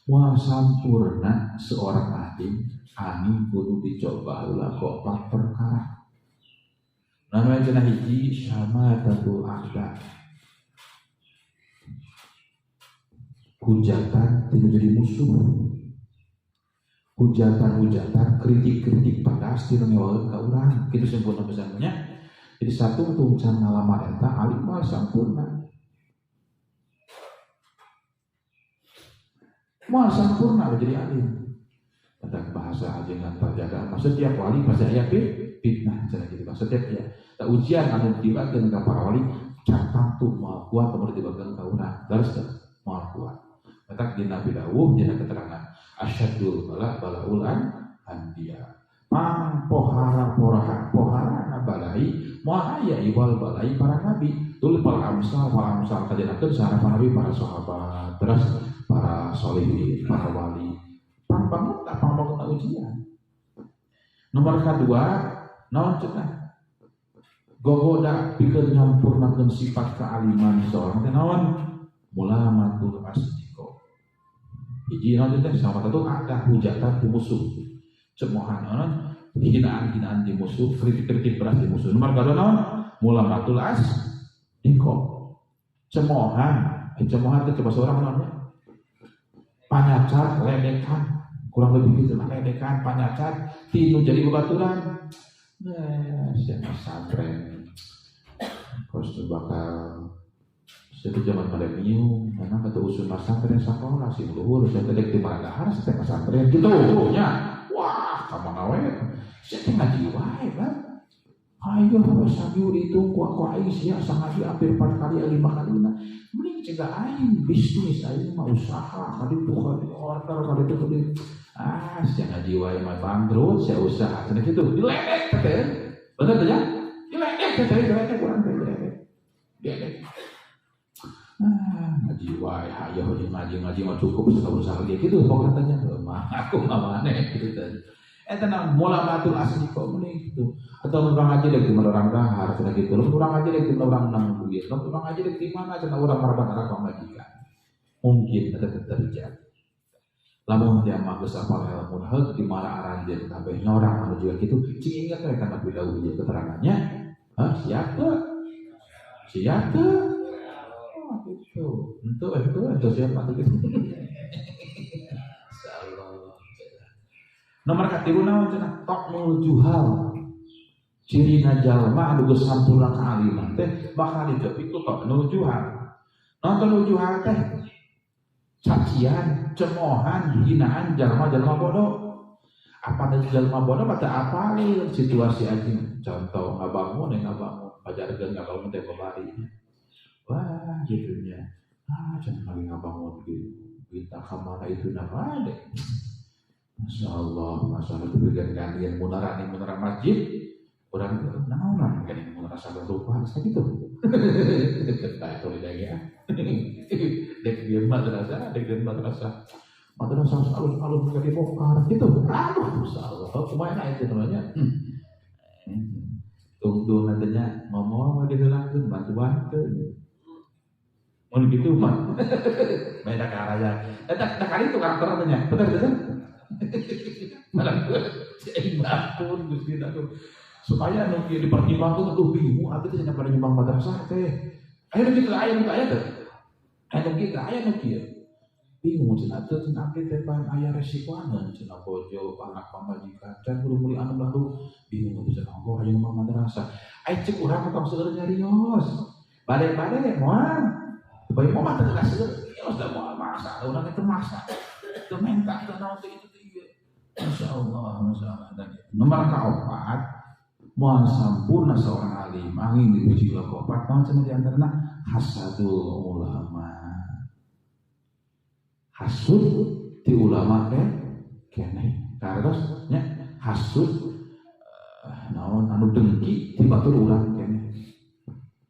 Wah sampurna seorang alim angin kudu dicoba ulah kok perkara. Namanya cenah hiji syamatatul a'da. Hujatan tidak jadi musuh. Hujatan, kritik pedas tidak ngewaleun ka urang. Kitu sempurna pesannya. Jadi satu tuh can ngalaman eta alim mah sampurna. Mal sempurna jadi alim. Tentang bahasa ajengan perjagaan. Maksud tiap wali pasti aya fitnah cara gitu. Maksud tiap ya. Tak ujian anu dibageun ka para wali catang tuh moal kuat kemudian dibageun ka urang. Terus moal kuat. Maka di Nabi Dawud dina keterangan asyadul balaul anbiya. Mang pohara balai moal aya iwal balai para nabi. Tul pal amsal kajenakeun sareng para nabi para sahabat. Terus para solihin, para wali, pang-pang ujian. Nomor kedua, naon cenah gogoda pikeun nyampurnakeun sifat kealiman seorang teh naon mulamatul asdiqo. Hiji naon teh sama satu ada hujatan di musuh. Cemohan naon hinaan di musuh, kritik beras di musuh. Nomor kedua naon mulamatul asdiqo. Cemohan teh coba seorang naon panyacat, ledekan, kurang lebih gitu lah, ledekan, panyacat, tinu jadi bebaturan. Nah, siapa pesantren, terus bakal satu zaman milenium, karena kata usul pesantren sekolah sih luhur, saya tadi di Maragahar, setiap pesantren gitu, ya, wah, kamu ngawe, saya ngaji wae kan. Ayo sabiur itu ku aing sia sangaji hampir 4 kali 5 kali na. Mending cegah aing bisnis aing mah usaha kali itu kali order kali itu kali. Sia ngaji wae mah bangkrut sia usaha cenah kitu. Diledek teh. Bener teh ya? Diledek kurang teh diledek. Ngaji wae hayo ngaji mah cukup usaha dia kitu pokoknya tanya mah aku mah maneh kitu teh. Eta nang mulamatul asdiqo mending gitu. Atau orang aja dek di orang dahar cenah kitu. Orang aja dek di orang nang duit. Orang aja dek di mana cenah urang marabana pamajikan. Mungkin ada terjadi. Lamun dia mah geus apal ilmu heug di mana aranjeun kabeh nyorang anu juga kitu. Cing ingat we kana Nabi Daud ieu keterangannya. Siap teu? Oh gitu. Itu siap atuh gitu. Nomor katilu naon cenah tokmul juhal. Cirina jalma anu geus sampurna kaaliman teh bakal dijeup ku tokmul juhal. Tokmul juhal teh cacian, cemohan, hinaan jalma-jalma bodoh. Apa ada jalma bodoh pada apa situasi aja. Contoh ngabangun pajarkeun ngabangun teh babari. Wah, gitunya. Cenah lagi ngabangun gitu. Kita kamana itu nama deh. Masya Allah itu berikan yang munara masjid orang naon kan yang munara sabar rupa harus gitu kita itu ya dek dia madrasah alun nggak dibongkar gitu Masya Allah kemana itu namanya tunggu nantinya ngomong di dalam bantu mau gitu mah beda karya tak kali itu karakternya betul malah pun Gusti Datuk supaya nanti dipertimbangkan tuh bingung abi teh pada nyumbang madrasah teh aya kita bingung cenah teh cenah abi teh pan aya resikoana cenah bojo anak pamajikan can kudu meuli anu baru bingung teh cenah kok aya nyumbang madrasah aya cek urang tong seueur nyarios bade moal bae moal teh seueur da moal maksa urang teh maksa teu menta teu naon teh Masya Allah. Nomor keempat, mohon sampurna seorang alim, angin dipuji oleh keempat, mohon cenah di antaranya hasadul ulama. Hasud di ulama kene, karena hasud naon anu dengki di batur urang